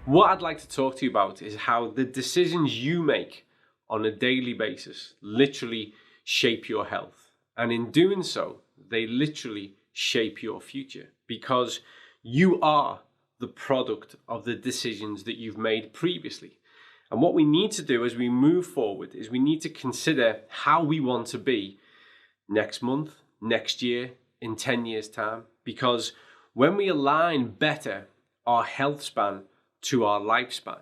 What I'd like to talk to you about is how the decisions you make on a daily basis literally shape your health. And in doing so, they literally shape your future, because you are the product of the decisions that you've made previously. And what we need to do as we move forward is we need to consider how we want to be next month, next year, in 10 years' time. Because when we align better our health span to our lifespan,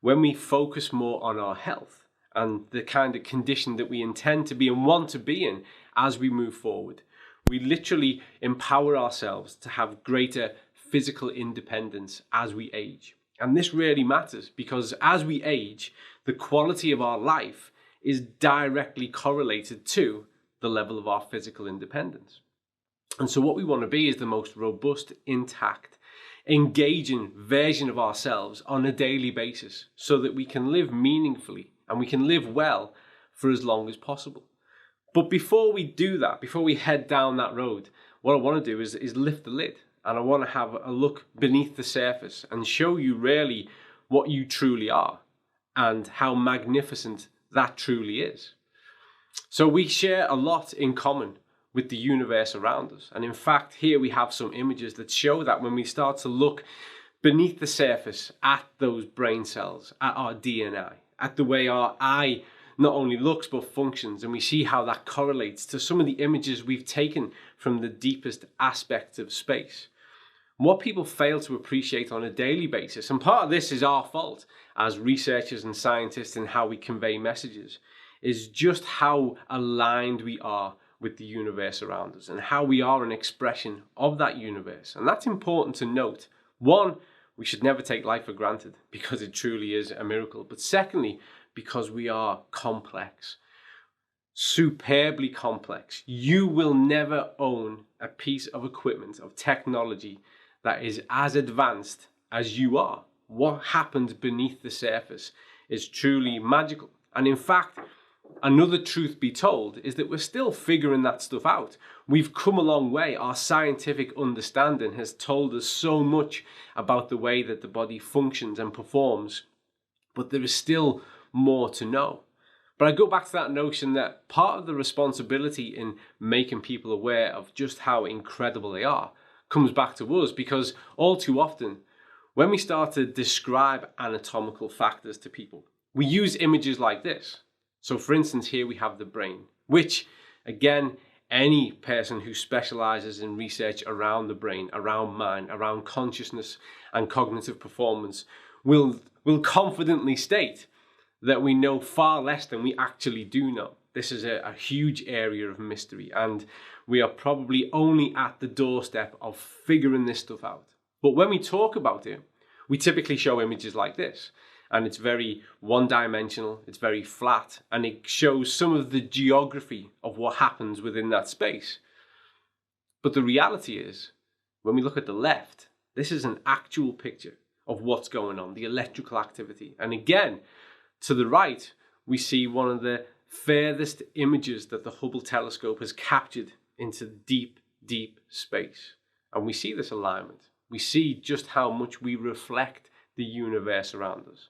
when we focus more on our health and the kind of condition that we intend to be and want to be in as we move forward, we literally empower ourselves to have greater physical independence as we age. And this really matters because as we age, the quality of our life is directly correlated to the level of our physical independence. And so what we want to be is the most robust, intact, engaging version of ourselves on a daily basis so that we can live meaningfully and we can live well for as long as possible. But before we do that, before we head down that road, what I want to do is lift the lid, and I want to have a look beneath the surface and show you really what you truly are and how magnificent that truly is. So we share a lot in common with the universe around us. And in fact, here we have some images that show that when we start to look beneath the surface at those brain cells, at our DNA, at the way our eye not only looks but functions, and we see how that correlates to some of the images we've taken from the deepest aspects of space. What people fail to appreciate on a daily basis, and part of this is our fault as researchers and scientists in how we convey messages, is just how aligned we are with the universe around us and how we are an expression of that universe. And that's important to note. One, we should never take life for granted because it truly is a miracle. But secondly, because we are complex, superbly complex. You will never own a piece of equipment, of technology that is as advanced as you are. What happens beneath the surface is truly magical. And in fact, another truth be told is that we're still figuring that stuff out. We've come a long way. Our scientific understanding has told us so much about the way that the body functions and performs, but there is still more to know. But I go back to that notion that part of the responsibility in making people aware of just how incredible they are comes back to us, because all too often, when we start to describe anatomical factors to people, we use images like this. So for instance, here we have the brain, which again, any person who specializes in research around the brain, around mind, around consciousness and cognitive performance will confidently state that we know far less than we actually do know. This is a huge area of mystery, and we are probably only at the doorstep of figuring this stuff out. But when we talk about it, we typically show images like this. And it's very one-dimensional, it's very flat, and it shows some of the geography of what happens within that space. But the reality is, when we look at the left, this is an actual picture of what's going on, the electrical activity. And again, to the right, we see one of the furthest images that the Hubble telescope has captured into deep, deep space. And we see this alignment. We see just how much we reflect the universe around us.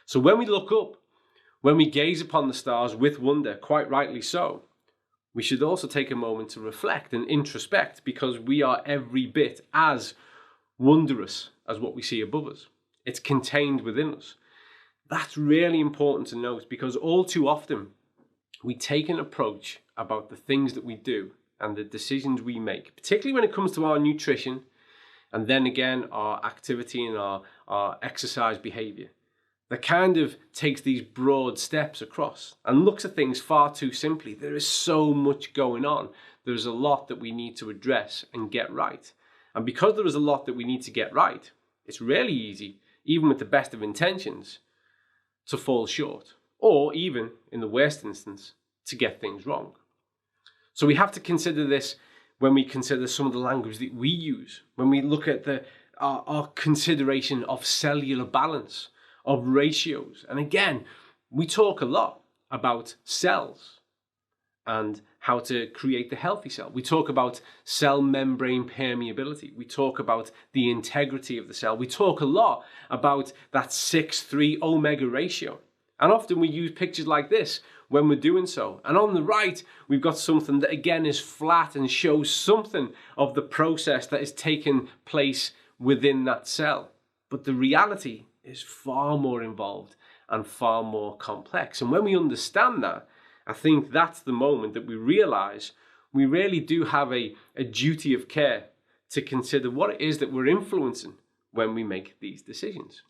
So when we look up, when we gaze upon the stars with wonder, quite rightly so, we should also take a moment to reflect and introspect, because we are every bit as wondrous as what we see above us. It's contained within us. That's really important to note, because all too often we take an approach about the things that we do and the decisions we make, particularly when it comes to our nutrition, and then again our activity and our exercise behavior, that kind of takes these broad steps across and looks at things far too simply. There is so much going on. There's a lot that we need to address and get right. And because there is a lot that we need to get right, it's really easy, even with the best of intentions, to fall short, or even, in the worst instance, to get things wrong. So we have to consider this when we consider some of the language that we use, when we look at our consideration of cellular balance, of ratios. And again, we talk a lot about cells and how to create the healthy cell. We talk about cell membrane permeability. We talk about the integrity of the cell. We talk a lot about that 6:3 omega ratio. And often we use pictures like this when we're doing so. And on the right, we've got something that again is flat and shows something of the process that is taking place within that cell. But the reality is far more involved and far more complex. And when we understand that, I think that's the moment that we realize we really do have a duty of care to consider what it is that we're influencing when we make these decisions.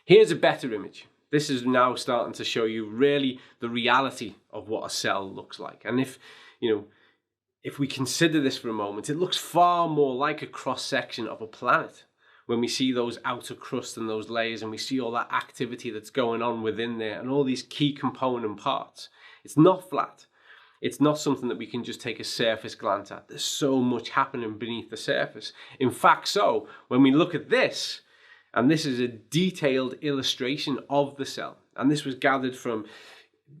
Here's a better image. This is now starting to show you really the reality of what a cell looks like. And if we consider this for a moment, it looks far more like a cross-section of a planet. When we see those outer crusts and those layers and we see all that activity that's going on within there and all these key component parts, it's not flat. It's not something that we can just take a surface glance at. There's so much happening beneath the surface. In fact, so when we look at this, and this is a detailed illustration of the cell, and this was gathered from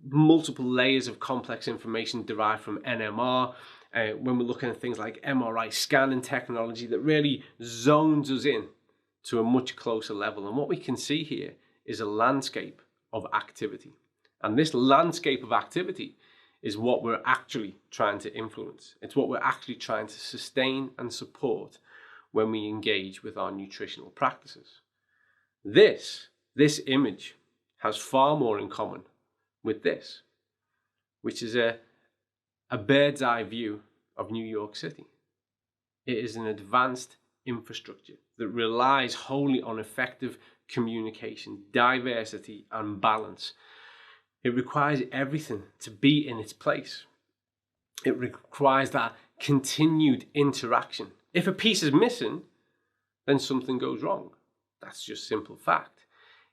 multiple layers of complex information derived from NMR, when we're looking at things like MRI scanning technology that really zones us in to a much closer level. And what we can see here is a landscape of activity. And this landscape of activity is what we're actually trying to influence. It's what we're actually trying to sustain and support when we engage with our nutritional practices. This image has far more in common with this, which is a bird's eye view of New York City. It is an advanced infrastructure that relies wholly on effective communication, diversity, and balance. It requires everything to be in its place. It requires that continued interaction. If a piece is missing, then something goes wrong. That's just simple fact.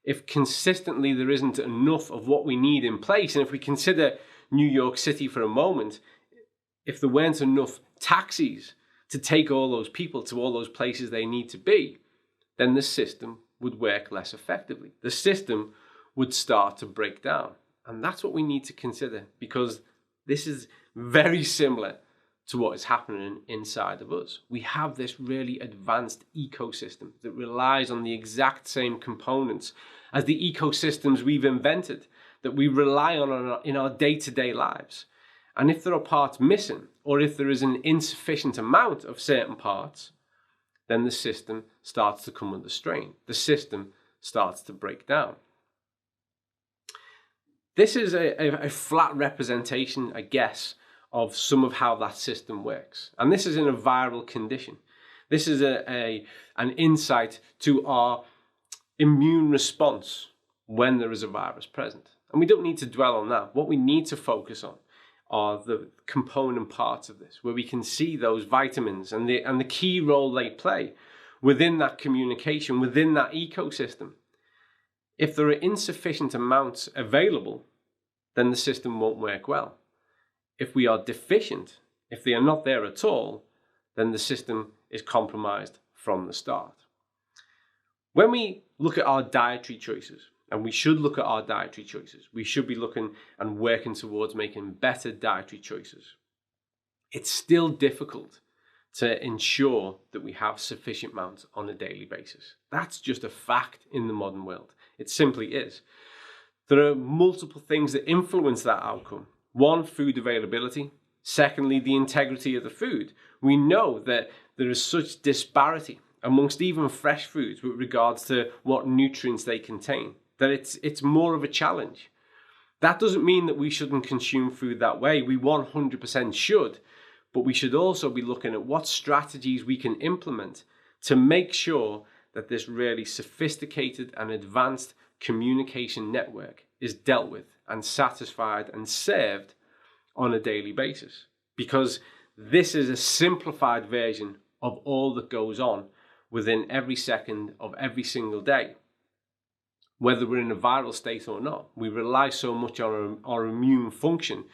If consistently there isn't enough of what we need in place, and if we consider New York City for a moment, if there weren't enough taxis to take all those people to all those places they need to be, then the system would work less effectively. The system would start to break down. And that's what we need to consider, because this is very similar to what is happening inside of us. We have this really advanced ecosystem that relies on the exact same components as the ecosystems we've invented, that we rely on in our day-to-day lives. And if there are parts missing, or if there is an insufficient amount of certain parts, then the system starts to come under strain. The system starts to break down. This is a flat representation, I guess, of some of how that system works. And this is in a viral condition. This is an insight to our immune response when there is a virus present. And we don't need to dwell on that. What we need to focus on are the component parts of this, where we can see those vitamins and the key role they play within that communication, within that ecosystem. If there are insufficient amounts available, then the system won't work well. If we are deficient, if they are not there at all, then the system is compromised from the start. When we look at our dietary choices, and we should look at our dietary choices, we should be looking and working towards making better dietary choices. It's still difficult to ensure that we have sufficient amounts on a daily basis. That's just a fact in the modern world. It simply is. There are multiple things that influence that outcome. One, food availability. Secondly, the integrity of the food. We know that there is such disparity amongst even fresh foods with regards to what nutrients they contain, that it's more of a challenge. That doesn't mean that we shouldn't consume food that way. We 100% should, but we should also be looking at what strategies we can implement to make sure that this really sophisticated and advanced communication network is dealt with and satisfied and served on a daily basis. Because this is a simplified version of all that goes on within every second of every single day. Whether we're in a viral state or not, we rely so much on our immune function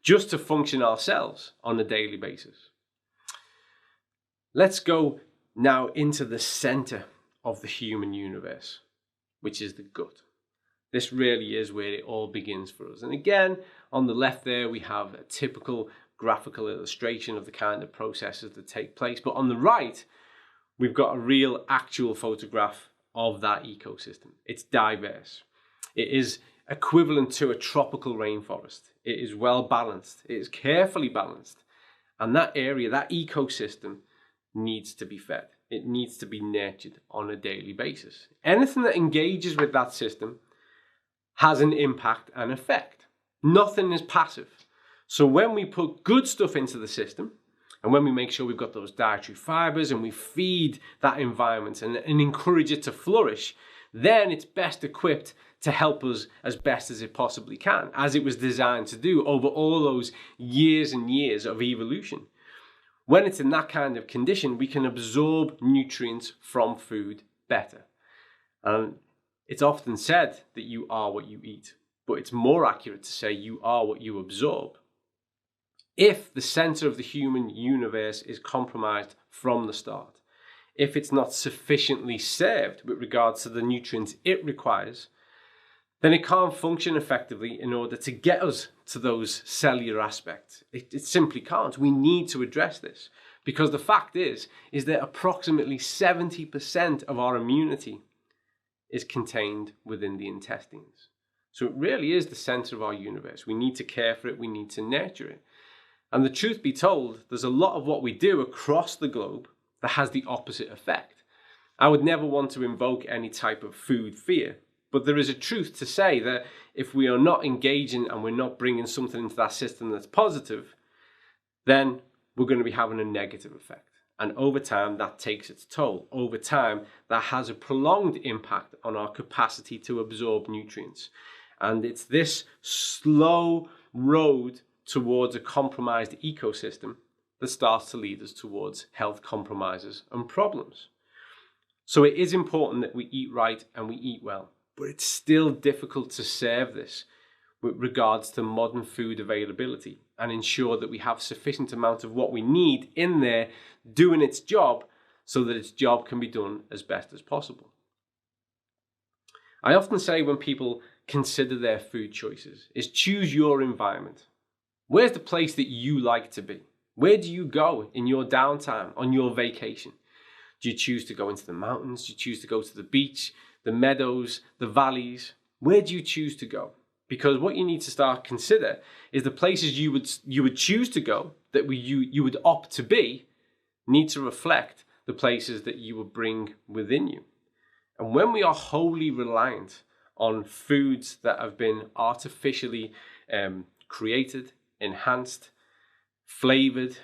just to function ourselves on a daily basis. Let's go now into the center of the human universe, which is the gut. This really is where it all begins for us. And again, On the left there, we have a typical graphical illustration of the kind of processes that take place. But on the right, we've got a real actual photograph of that ecosystem. It's diverse. It is equivalent to a tropical rainforest. It is well balanced. It is carefully balanced. And that area, that ecosystem, needs to be fed. It needs to be nurtured on a daily basis. Anything that engages with that system has an impact and effect. Nothing is passive. So when we put good stuff into the system, and when we make sure we've got those dietary fibers and we feed that environment and encourage it to flourish, then it's best equipped to help us as best as it possibly can, as it was designed to do over all those years and years of evolution. When it's in that kind of condition, we can absorb nutrients from food better. And it's often said that you are what you eat, but it's more accurate to say you are what you absorb. If the center of the human universe is compromised from the start, if it's not sufficiently served with regards to the nutrients it requires, then it can't function effectively in order to get us to those cellular aspects. It simply can't. We need to address this, because the fact is that approximately 70% of our immunity is contained within the intestines. So it really is the center of our universe. We need to care for it. We need to nurture it. And the truth be told, there's a lot of what we do across the globe that has the opposite effect. I would never want to invoke any type of food fear, but there is a truth to say that if we are not engaging and we're not bringing something into that system that's positive, then we're going to be having a negative effect. And over time, that takes its toll. Over time, that has a prolonged impact on our capacity to absorb nutrients. And it's this slow road towards a compromised ecosystem that starts to lead us towards health compromises and problems. So it is important that we eat right and we eat well, but it's still difficult to serve this with regards to modern food availability and ensure that we have sufficient amount of what we need in there doing its job so that its job can be done as best as possible. I often say when people consider their food choices is choose your environment. Where's the place that you like to be? Where do you go in your downtime, on your vacation? Do you choose to go into the mountains? Do you choose to go to the beach, the meadows, the valleys? Where do you choose to go? Because what you need to start consider is the places you would choose to go, that you would opt to be, need to reflect the places that you would bring within you. And when we are wholly reliant on foods that have been artificially created, enhanced, flavored,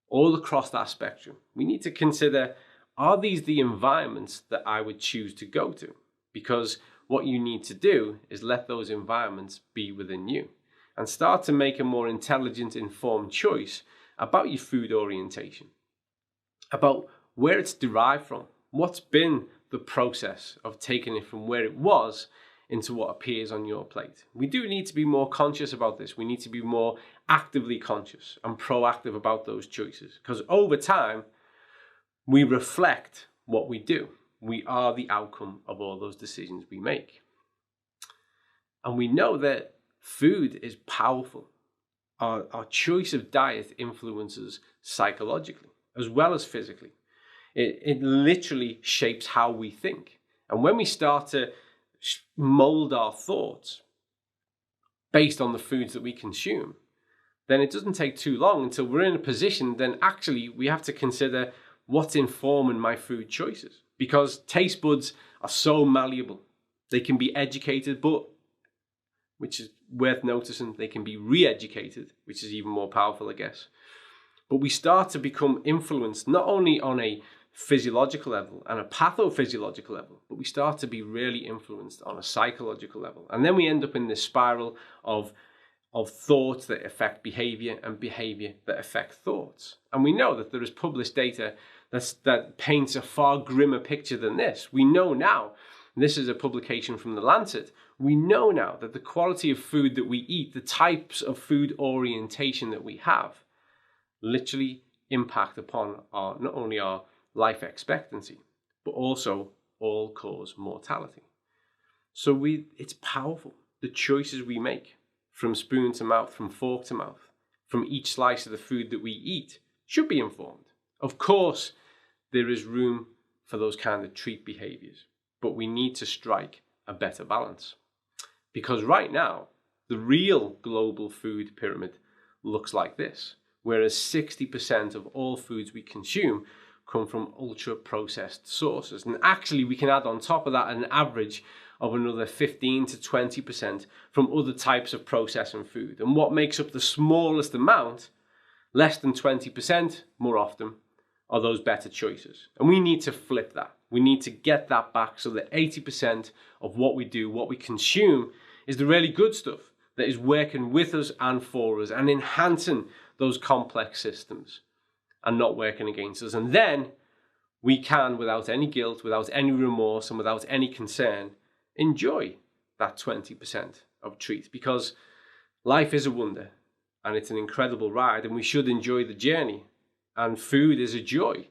all across that spectrum, we need to consider, are these the environments that I would choose to go to? Because what you need to do is let those environments be within you and start to make a more intelligent, informed choice about your food orientation, about where it's derived from, what's been the process of taking it from where it was into what appears on your plate. We do need to be more conscious about this. We need to be more actively conscious and proactive about those choices, because over time, we reflect what we do. We are the outcome of all those decisions we make. And we know that food is powerful. Our choice of diet influences psychologically as well as physically. It literally shapes how we think. And when we start to mold our thoughts based on the foods that we consume, then it doesn't take too long until we're in a position, then actually we have to consider what's informing my food choices. Because taste buds are so malleable. They can be educated, but, which is worth noticing, they can be re-educated, which is even more powerful, I guess. But we start to become influenced not only on a physiological level and a pathophysiological level, but we start to be really influenced on a psychological level. And then we end up in this spiral of thoughts that affect behavior and behavior that affect thoughts. And we know that there is published data that paints a far grimmer picture than this. We know now, this is a publication from The Lancet, we know now that the quality of food that we eat, the types of food orientation that we have, literally impact upon not only our life expectancy, but also all-cause mortality. So it's powerful, the choices we make. from spoon to mouth, from fork to mouth, from each slice of the food that we eat, should be informed. Of course, there is room for those kind of treat behaviors, but we need to strike a better balance. Because right now, the real global food pyramid looks like this, whereas 60% of all foods we consume come from ultra-processed sources. And actually, we can add on top of that an average of another 15 to 20% from other types of processing food. And what makes up the smallest amount, less than 20% more often, are those better choices. And we need to flip that. We need to get that back so that 80% of what we do, what we consume, is the really good stuff that is working with us and for us and enhancing those complex systems and not working against us. And then we can, without any guilt, without any remorse, and without any concern, enjoy that 20% of treats, because life is a wonder and it's an incredible ride, and we should enjoy the journey. And food is a joy,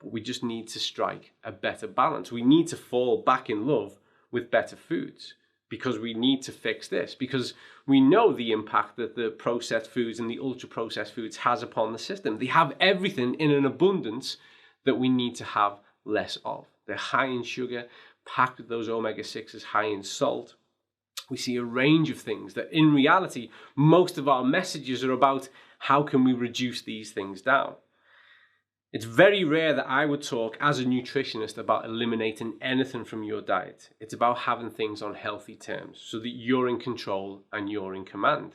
but we just need to strike a better balance. We need to fall back in love with better foods, because we need to fix this, because we know the impact that the processed foods and the ultra-processed foods has upon the system. They have everything in an abundance that we need to have less of. They're high in sugar, packed with those omega-6s, high in salt. We see a range of things that in reality, most of our messages are about how can we reduce these things down. It's very rare that I would talk as a nutritionist about eliminating anything from your diet. It's about having things on healthy terms so that you're in control and you're in command.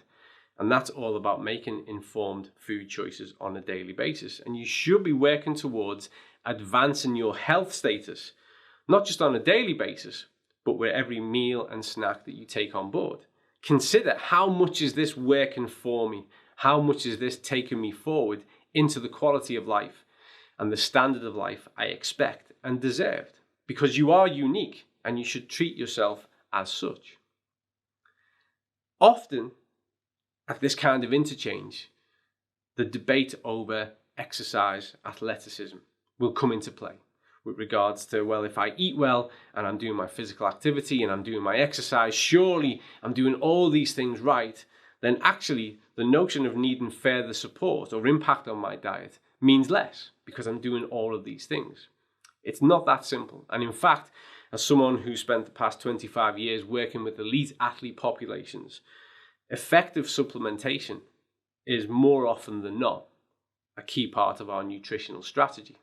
And that's all about making informed food choices on a daily basis. And you should be working towards advancing your health status, not just on a daily basis, but with every meal and snack that you take on board. Consider, how much is this working for me? How much is this taking me forward into the quality of life and the standard of life I expect and deserved? Because you are unique and you should treat yourself as such. Often, at this kind of interchange, the debate over exercise, athleticism will come into play with regards to, well, if I eat well and I'm doing my physical activity and I'm doing my exercise, surely I'm doing all these things right, then actually the notion of needing further support or impact on my diet means less because I'm doing all of these things. It's not that simple. And in fact, as someone who spent the past 25 years working with elite athlete populations, effective supplementation is more often than not a key part of our nutritional strategy.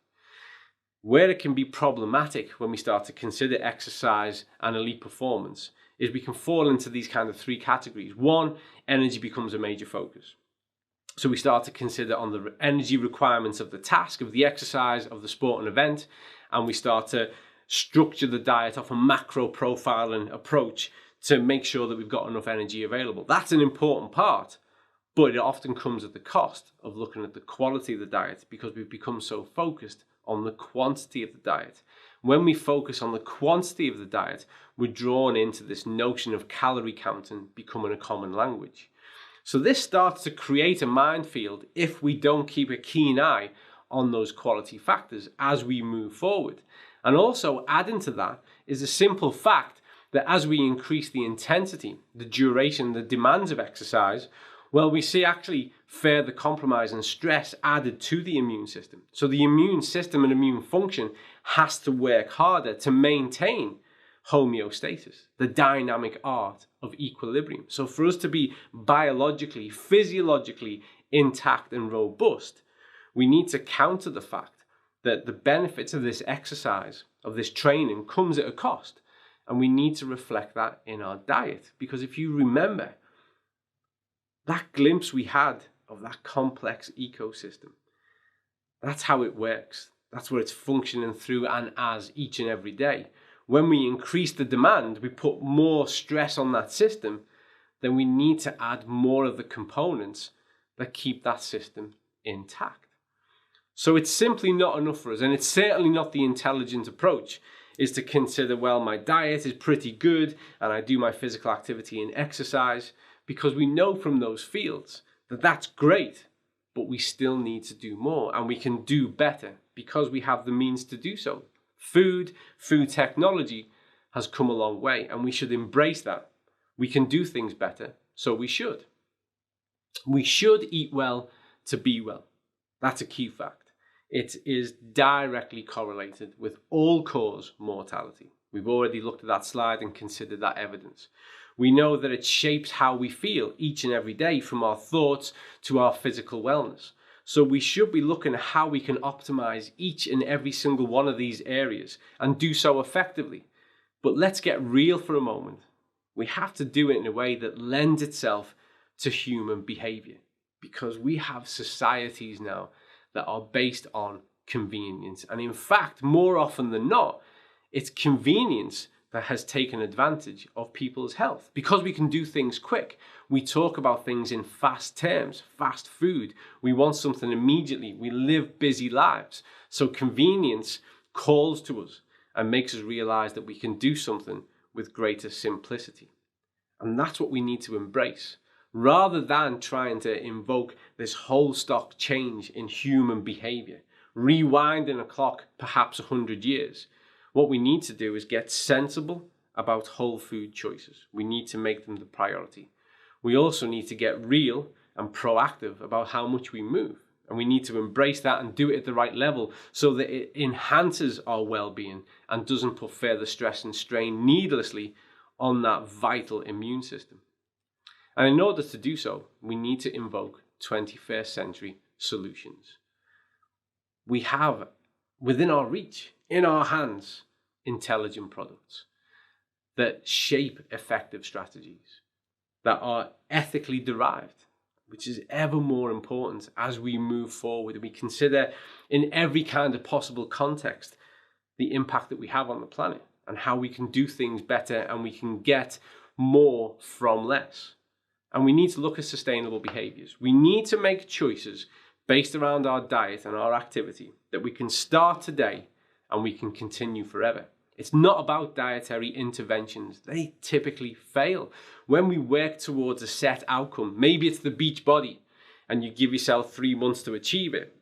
Where it can be problematic when we start to consider exercise and elite performance is we can fall into these kind of three categories. One, energy becomes a major focus. So we start to consider on the energy requirements of the task, of the exercise, of the sport and event, and we start to structure the diet off a macro profiling approach to make sure that we've got enough energy available. That's an important part, but it often comes at the cost of looking at the quality of the diet because we've become so focused on the quantity of the diet. When we focus on the quantity of the diet, we're drawn into this notion of calorie counting becoming a common language. So this starts to create a minefield if we don't keep a keen eye on those quality factors as we move forward. And also adding to that is a simple fact that as we increase the intensity, the duration, the demands of exercise, well, we see actually further compromise and stress added to the immune system. So the immune system and immune function has to work harder to maintain homeostasis, the dynamic art of equilibrium. So for us to be biologically, physiologically intact and robust, we need to counter the fact that the benefits of this exercise, of this training, comes at a cost. And we need to reflect that in our diet. Because if you remember, that glimpse we had of that complex ecosystem, that's how it works. That's what it's functioning through and as each and every day. When we increase the demand, we put more stress on that system, then we need to add more of the components that keep that system intact. So it's simply not enough for us, and it's certainly not the intelligent approach, is to consider, well, my diet is pretty good and I do my physical activity and exercise, because we know from those fields that that's great, but we still need to do more, and we can do better because we have the means to do so. Food technology has come a long way, and we should embrace that. We can do things better, So we should. We should eat well to be well. That's a key fact. It is directly correlated with all-cause mortality. We've already looked at that slide and considered that evidence. We know that it shapes how we feel each and every day, from our thoughts to our physical wellness. So we should be looking at how we can optimize each and every single one of these areas and do so effectively. But let's get real for a moment. We have to do it in a way that lends itself to human behavior, because we have societies now that are based on convenience. And in fact, more often than not, it's convenience that has taken advantage of people's health, because we can do things quick. We talk about things in fast terms, fast food. We want something immediately. We live busy lives. So convenience calls to us and makes us realize that we can do something with greater simplicity. And that's what we need to embrace, rather than trying to invoke this whole stock change in human behavior, rewinding a clock perhaps 100 years. What we need to do is get sensible about whole food choices. We need to make them the priority. We also need to get real and proactive about how much we move. And we need to embrace that and do it at the right level so that it enhances our well-being and doesn't put further stress and strain needlessly on that vital immune system. And in order to do so, we need to invoke 21st century solutions. We have within our reach, in our hands, intelligent products that shape effective strategies, that are ethically derived, which is ever more important as we move forward. We consider in every kind of possible context the impact that we have on the planet and how we can do things better and we can get more from less. And we need to look at sustainable behaviors. We need to make choices based around our diet and our activity that we can start today and we can continue forever. It's not about dietary interventions. They typically fail. When we work towards a set outcome, maybe it's the beach body, and you give yourself 3 months to achieve it.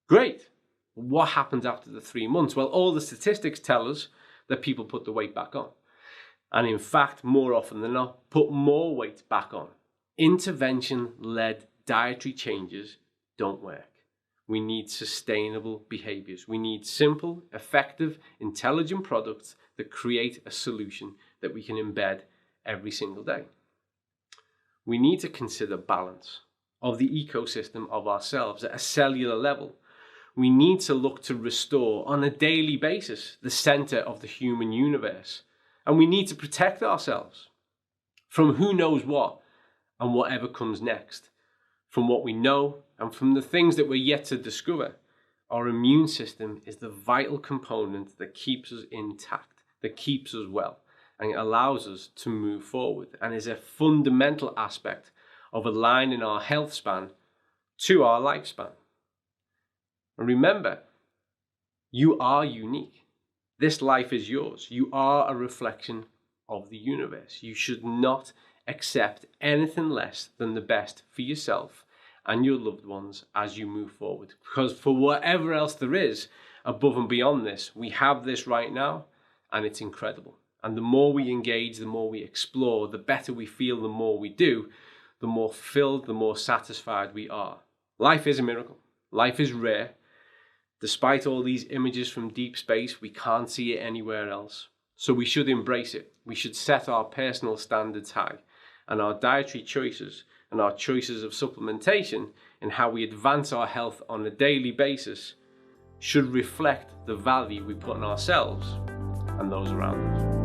Great. What happens after the 3 months? Well, all the statistics tell us that people put the weight back on. And in fact, more often than not, put more weight back on. Intervention-led dietary changes don't work. We need sustainable behaviors. We need simple, effective, intelligent products that create a solution that we can embed every single day. We need to consider balance of the ecosystem of ourselves at a cellular level. We need to look to restore on a daily basis the center of the human universe. And we need to protect ourselves from who knows what and whatever comes next, from what we know and from the things that we're yet to discover. Our immune system is the vital component that keeps us intact, that keeps us well, and it allows us to move forward, and is a fundamental aspect of aligning our health span to our lifespan. And remember, you are unique. This life is yours. You are a reflection of the universe. You should not accept anything less than the best for yourself and your loved ones as you move forward. Because for whatever else there is above and beyond this, we have this right now, and it's incredible. And the more we engage, the more we explore, the better we feel, the more we do, the more fulfilled, the more satisfied we are. Life is a miracle. Life is rare. Despite all these images from deep space, we can't see it anywhere else. So we should embrace it. We should set our personal standards high, and our dietary choices and our choices of supplementation and how we advance our health on a daily basis should reflect the value we put on ourselves and those around us.